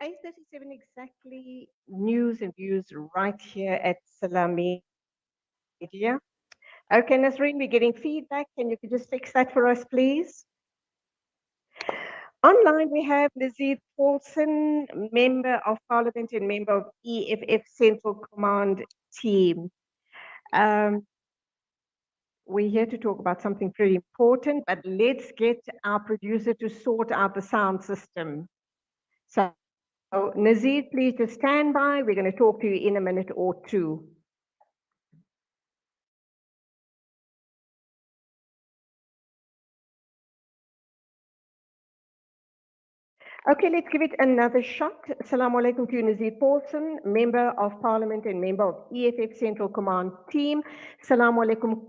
8:37 exactly, news and views right here at Salam Media. Okay, Nasreen, we're getting feedback. Can you just fix that for us, please? Online, we have Nazier Paulsen, Member of Parliament and member of EFF Central Command team. Um, we're here to talk about something pretty important, but let's get our producer to sort out the sound system. So, Nazeed, please just stand by. We're going to talk to you in a minute or two. Okay, let's give it another shot. Assalamu alaikum to you, Nazeer Paulsen, Member of Parliament and member of EFF Central Command team. Assalamu alaikum.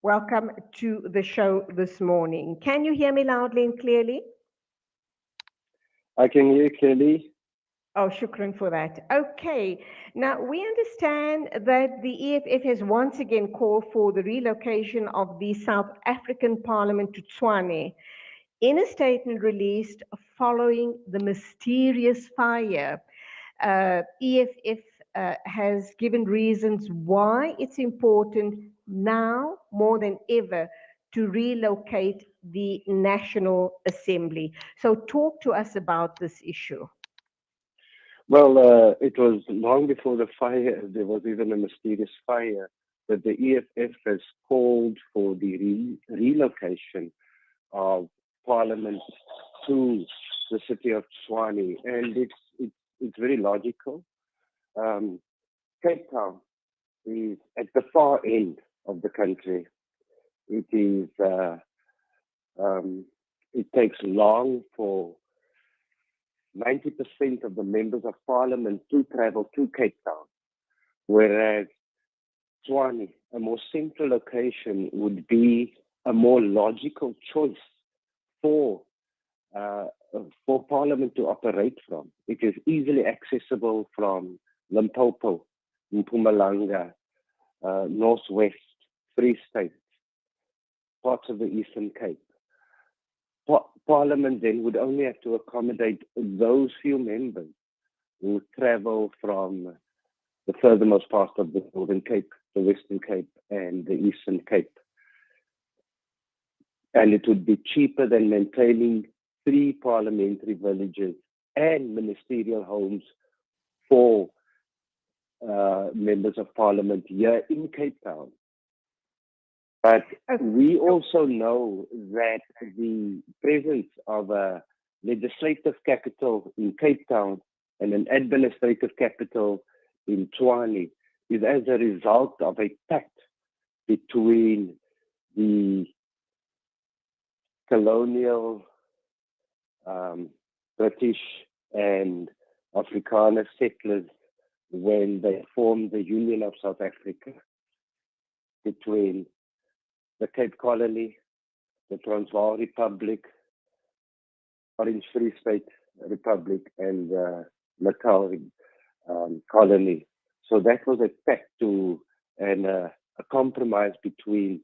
Welcome to the show this morning. Can you hear me loudly and clearly? I can hear clearly. Oh, shukran for that. Okay. Now, we understand that the EFF has once again called for the relocation of the South African Parliament to Tshwane. In a statement released following the mysterious fire, EFF has given reasons why it's important now more than ever to relocate the National Assembly. So, talk to us about this issue. Well, it was long before the fire, there was even a mysterious fire, that the EFF has called for the relocation of Parliament to the city of Tshwane. And it's very logical. Um, Cape Town is at the far end of the country. It is, it takes long for 90% of the members of parliament to travel to Cape Town, whereas Tshwane, a more central location, would be a more logical choice for uh, for parliament to operate from. It is easily accessible from Limpopo, Mpumalanga, Northwest, Free State, parts of the Eastern Cape. Parliament then would only have to accommodate those few members who travel from the furthermost part of the Northern Cape, the Western Cape, and the Eastern Cape. And it would be cheaper than maintaining 3 parliamentary villages and ministerial homes for members of parliament here in Cape Town. But we also know that the presence of a legislative capital in Cape Town and an administrative capital in Tshwane is as a result of a pact between the colonial British and Afrikaner settlers when they formed the Union of South Africa, between the Cape Colony, the Transvaal Republic, Orange Free State Republic, and Natal Colony. So that was a pact to and a compromise between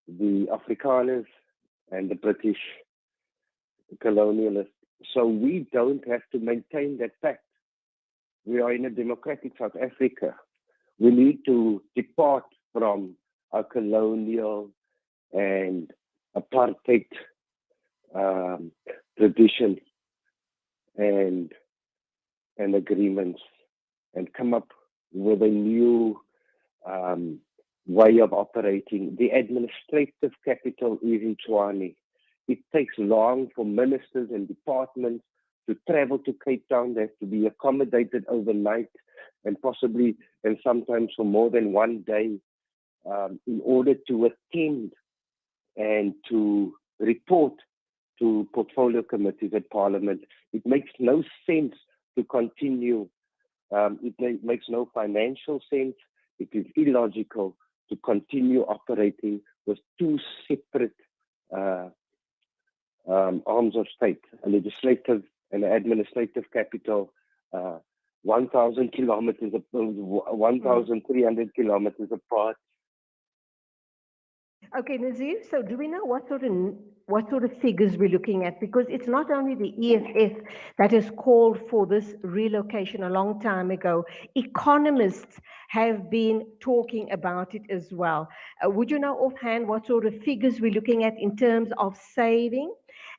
the Afrikaners and the British colonialists. So we don't have to maintain that pact. We are in a democratic South Africa. We need to depart from our colonial and apartheid tradition and agreements, and come up with a new way of operating. The administrative capital is in Tshwane. It takes long for ministers and departments to travel to Cape Town. They have to be accommodated overnight and possibly and sometimes for more than one day in order to attend and to report to portfolio committees at Parliament. It makes no sense to continue. It makes no financial sense. It is illogical to continue operating with 2 separate arms of state, a legislative and an administrative capital, 1,000 kilometers, 1,300 kilometers apart. Okay, Nazeer, so do we know what sort of what sort of figures we're looking at, because it's not only the EFF that has called for this relocation a long time ago. Economists have been talking about it as well. Would you know offhand what sort of figures we're looking at in terms of saving?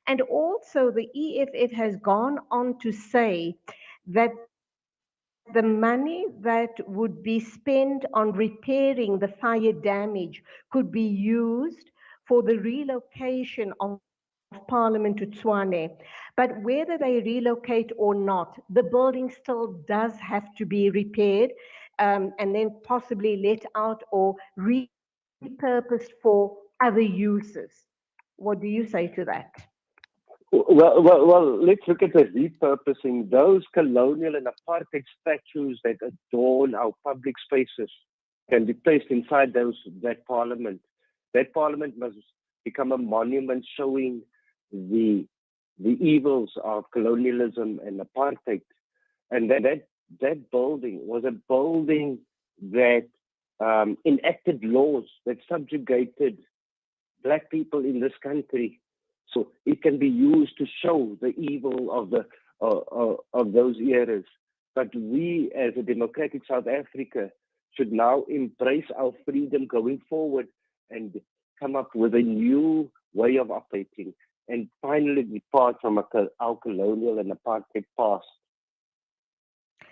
And also the EFF has gone on to say that the money that would be spent on repairing the fire damage could be used for the relocation of Parliament to Tshwane. But whether they relocate or not, the building still does have to be repaired, and then possibly let out or repurposed for other uses. What do you say to that? Well, let's look at the repurposing. Those colonial and apartheid statues that adorn our public spaces can be placed inside that parliament. That parliament must become a monument showing the evils of colonialism and apartheid. And that building was a building that enacted laws that subjugated black people in this country. So it can be used to show the evil of those eras. But we, as a democratic South Africa, should now embrace our freedom going forward and come up with a new way of operating and finally depart from our colonial and apartheid past.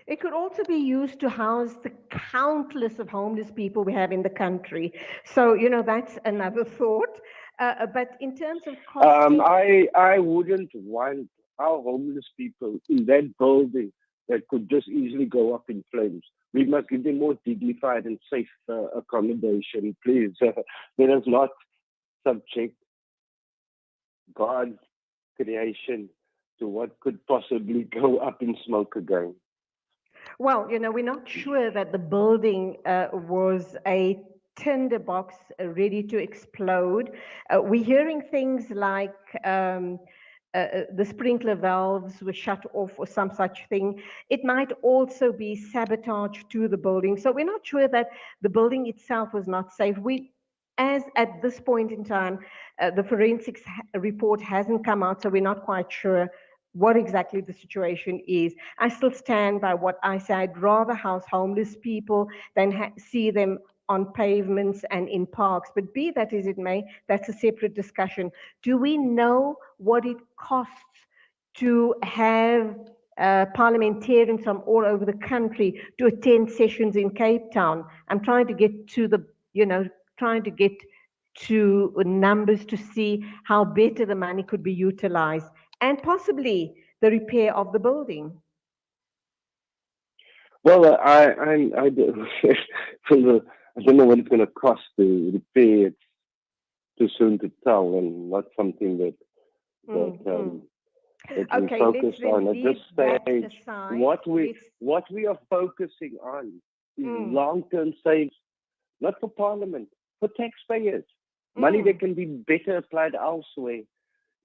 It could also be used to house the countless of homeless people we have in the country. So, that's another thought. But in terms of costing... I wouldn't want our homeless people in that building that could just easily go up in flames. We must give them more dignified and safe accommodation, please. Let us not subject God's creation to what could possibly go up in smoke again. Well, we're not sure that the building was a tinderbox ready to explode. We're hearing things like the sprinkler valves were shut off or some such thing. It might also be sabotage to the building. So we're not sure that the building itself was not safe. As at this point in time, the forensics report hasn't come out, so we're not quite sure what exactly the situation is. I still stand by what I said. I'd rather house homeless people than see them on pavements and in parks. But be that as it may, that's a separate discussion. Do we know what it costs to have parliamentarians from all over the country to attend sessions in Cape Town? I'm trying to get to numbers to see how better the money could be utilized, and possibly the repair of the building. Well, I don't know what it's going to cost to repair. It's too soon to tell, and not something that okay, we focus on at this stage. What we are focusing on is long-term saves, not for Parliament, for taxpayers. Money that can be better applied elsewhere.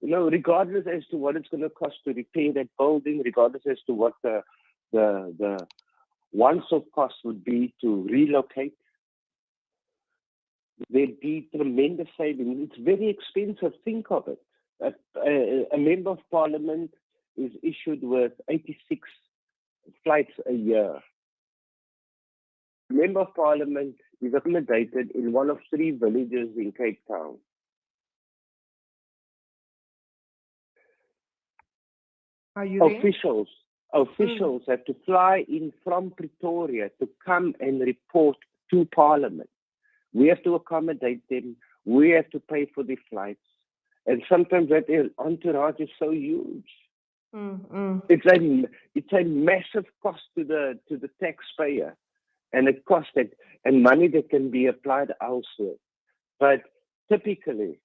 Regardless as to what it's going to cost to repair that building, regardless as to what the once-off cost would be to relocate, there'd be tremendous savings. It's very expensive. Think of it. A member of Parliament is issued with 86 flights a year. A member of Parliament is accommodated in one of 3 villages in Cape Town. Are you there? Officials have to fly in from Pretoria to come and report to Parliament. We have to accommodate them. We have to pay for the flights. And sometimes that entourage is so huge. It's a massive cost to the taxpayer, and a cost and money that can be applied elsewhere. But typically,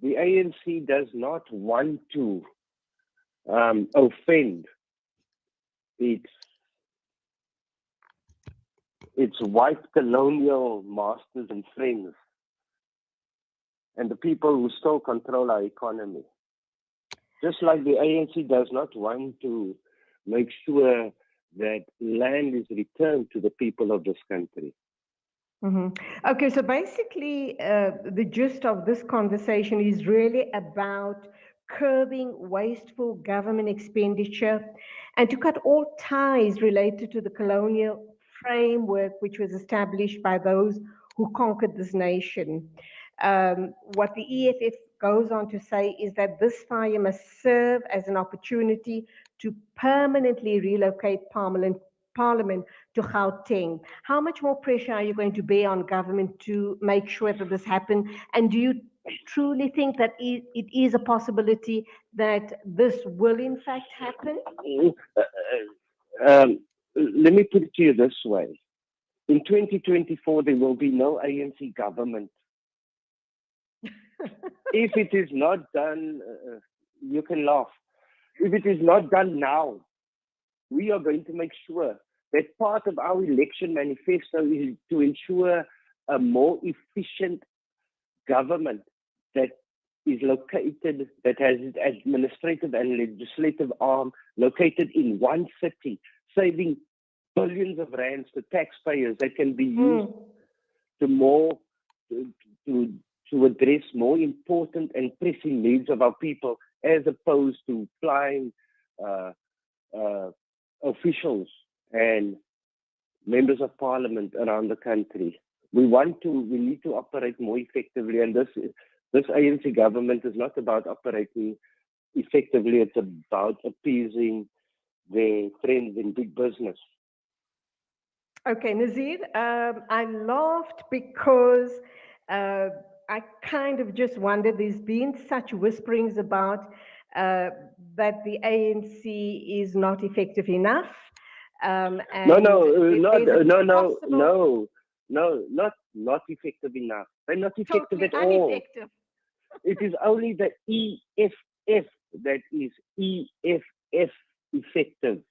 the ANC does not want to offend its white colonial masters and friends, and the people who still control our economy. Just like the ANC does not want to make sure that land is returned to the people of this country. Okay, so basically, the gist of this conversation is really about curbing wasteful government expenditure and to cut all ties related to the colonial framework which was established by those who conquered this nation. What the EFF goes on to say is that this fire must serve as an opportunity to permanently relocate Parliament to Gauteng. How much more pressure are you going to bear on government to make sure that this happens? And do you truly think that it is a possibility that this will in fact happen? Let me put it to you this way. In 2024, there will be no ANC government. If it is not done, you can laugh. If it is not done now, we are going to make sure that part of our election manifesto is to ensure a more efficient government that is located, that has its administrative and legislative arm located in one city, saving billions of rands to taxpayers that can be used to address more important and pressing needs of our people, as opposed to flying officials and members of parliament around the country. We need to operate more effectively, and this ANC government is not about operating effectively, it's about appeasing their friends in big business. Okay, Nazier, I laughed because I kind of just wondered, there's been such whisperings about that the ANC is not effective enough. Not effective enough. They're not effective totally at all. Ineffective. It is only the EFF that is EFF effective.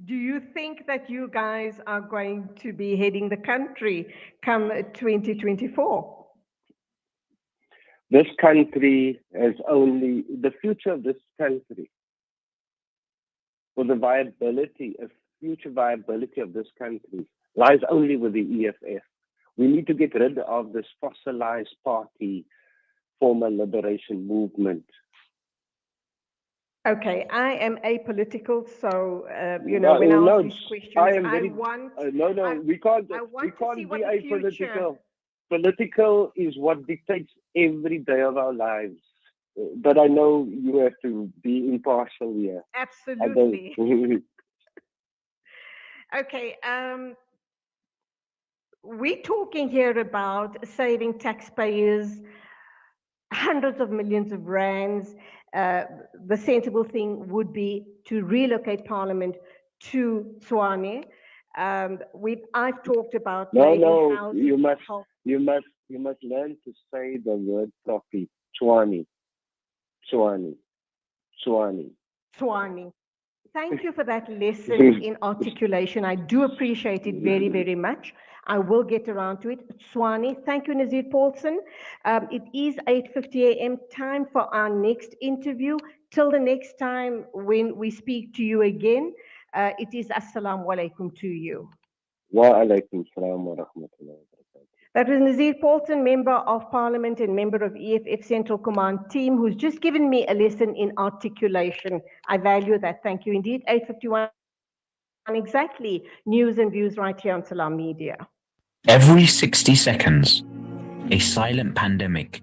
Do you think that you guys are going to be heading the country come 2024? This country has only the future of this country, for the future viability of this country lies only with the EFF. We need to get rid of this fossilized party, former liberation movement. Okay, I am apolitical, so when I ask these questions, we can't be apolitical. Political is what dictates every day of our lives. But I know you have to be impartial here. Absolutely. Okay, we're talking here about saving taxpayers hundreds of millions of rands. The sensible thing would be to relocate Parliament to Tshwane. I've talked about you must learn to say the word properly. Tshwane. Thank you for that lesson in articulation. I do appreciate it very, very much. I will get around to it. Tshwane. Thank you, Nazier Paulsen. It is 8:50 a.m. time for our next interview. Till the next time when we speak to you again, it is Assalamu alaikum to you. Wa alaikum salam wa rahmatullahi wa barakatuh. That was Nazier Paulsen, Member of Parliament and member of EFF Central Command team, who's just given me a lesson in articulation. I value that. Thank you indeed. 8:51 exactly. News and views right here on Salam Media. Every 60 seconds, a silent pandemic